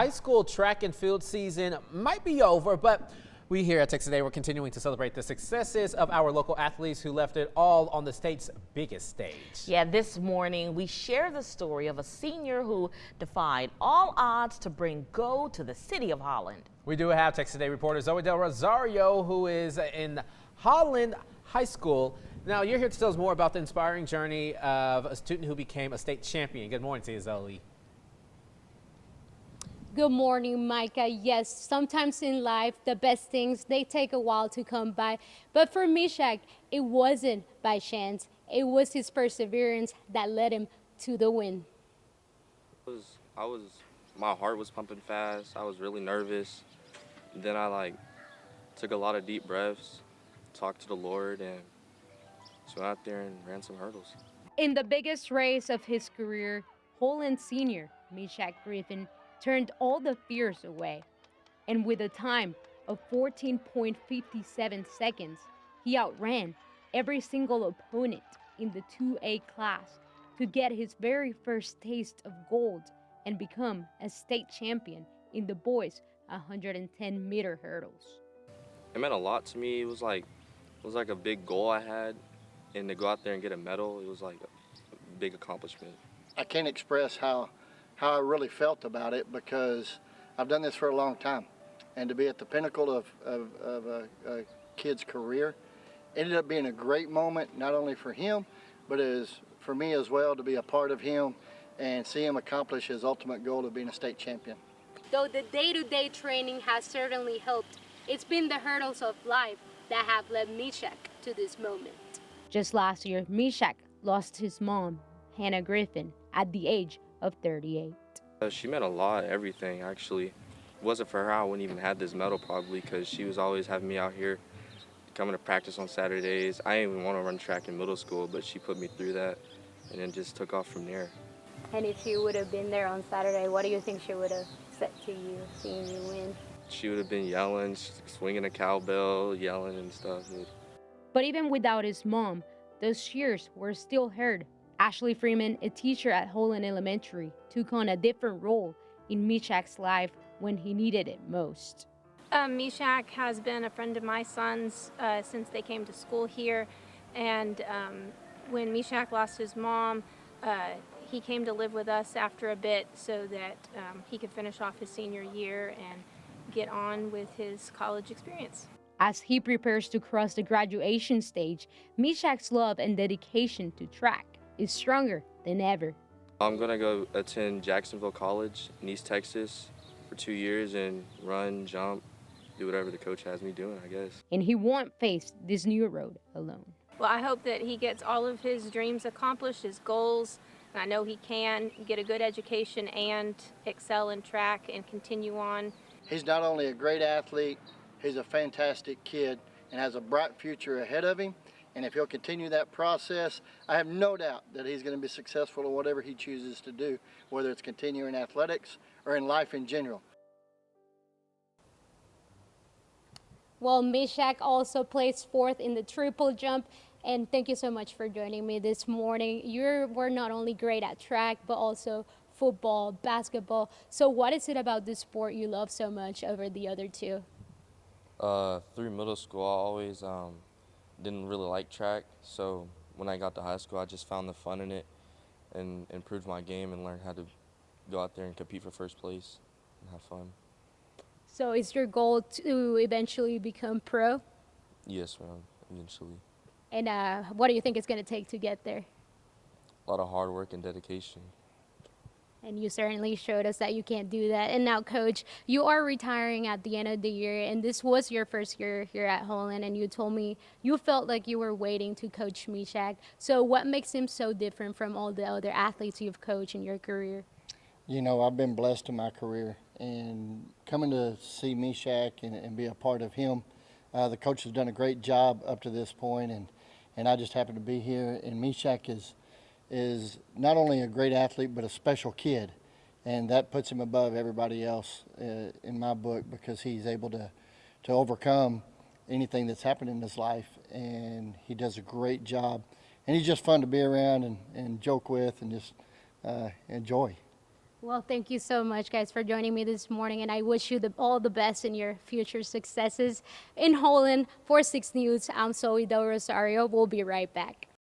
High school track and field season might be over, but we here at Texas Today, we're continuing to celebrate the successes of our local athletes who left it all on the state's biggest stage. Yeah, this morning we share the story of a senior who defied all odds to bring gold to the city of Holland. We do have Texas Today reporter Zoe Del Rosario, who is in Holland High School. Now, you're here to tell us more about the inspiring journey of a student who became a state champion. Good morning to you, Zoe. Good morning, Micah. Yes, sometimes in life, the best things, they take a while to come by. But for Mishak, it wasn't by chance. It was his perseverance that led him to the win. My heart was pumping fast. I was really nervous. Then I took a lot of deep breaths, talked to the Lord, and just went out there and ran some hurdles. In the biggest race of his career, Holland senior Meshach Griffin turned all the fears away. And with a time of 14.57 seconds, he outran every single opponent in the 2A class to get his very first taste of gold and become a state champion in the boys' 110-meter hurdles. It meant a lot to me. It was like a big goal I had, and to go out there and get a medal, it was like a big accomplishment. I can't express how I really felt about it, because I've done this for a long time, and to be at the pinnacle of a kid's career ended up being a great moment, not only for him, but as for me as well, to be a part of him and see him accomplish his ultimate goal of being a state champion. Though the day-to-day training has certainly helped, it's been the hurdles of life that have led Mishak to this moment. Just last year, Mishak lost his mom, Hannah Griffin, at the age of 38. She meant a lot, everything actually. If it wasn't for her, I wouldn't even have this medal probably, because she was always having me out here coming to practice on Saturdays. I didn't even want to run track in middle school, but she put me through that and then just took off from there. And if she would have been there on Saturday, what do you think she would have said to you, seeing you win? She would have been yelling, swinging a cowbell, yelling and stuff. But even without his mom, those cheers were still heard. Ashley Freeman, a teacher at Holland Elementary, took on a different role in Mishak's life when he needed it most. Mishak has been a friend of my son's since they came to school here, and when Mishak lost his mom, he came to live with us after a bit so that he could finish off his senior year and get on with his college experience. As he prepares to cross the graduation stage, Mishak's love and dedication to track is stronger than ever. I'm gonna go attend Jacksonville College in East Texas for 2 years and run, jump, do whatever the coach has me doing, I guess. And he won't face this new road alone. Well, I hope that he gets all of his dreams accomplished, his goals, and I know he can get a good education and excel in track and continue on. He's not only a great athlete, he's a fantastic kid and has a bright future ahead of him. And if he'll continue that process, I have no doubt that he's going to be successful in whatever he chooses to do, whether it's continue in athletics or in life in general. Well, Mishak also placed fourth in the triple jump. And thank you so much for joining me this morning. You were not only great at track, but also football, basketball. So what is it about this sport you love so much over the other two? Through middle school, I always didn't really like track, so when I got to high school, I just found the fun in it and improved my game and learned how to go out there and compete for first place and have fun. So is your goal to eventually become pro? Yes, ma'am, eventually. And what do you think it's going to take to get there? A lot of hard work and dedication. And you certainly showed us that you can't do that. And now, Coach, you are retiring at the end of the year, and this was your first year here at Holland, and you told me you felt like you were waiting to coach Mishak. So what makes him so different from all the other athletes you've coached in your career? You know, I've been blessed in my career, and coming to see Mishak and be a part of him, the coach has done a great job up to this point, and I just happen to be here, and Mishak is not only a great athlete, but a special kid. And that puts him above everybody else in my book, because he's able to overcome anything that's happened in his life. And he does a great job. And he's just fun to be around and joke with and just enjoy. Well, thank you so much, guys, for joining me this morning, and I wish you all the best in your future successes. In Holland, for 6 News, I'm Zoe Del Rosario. We'll be right back.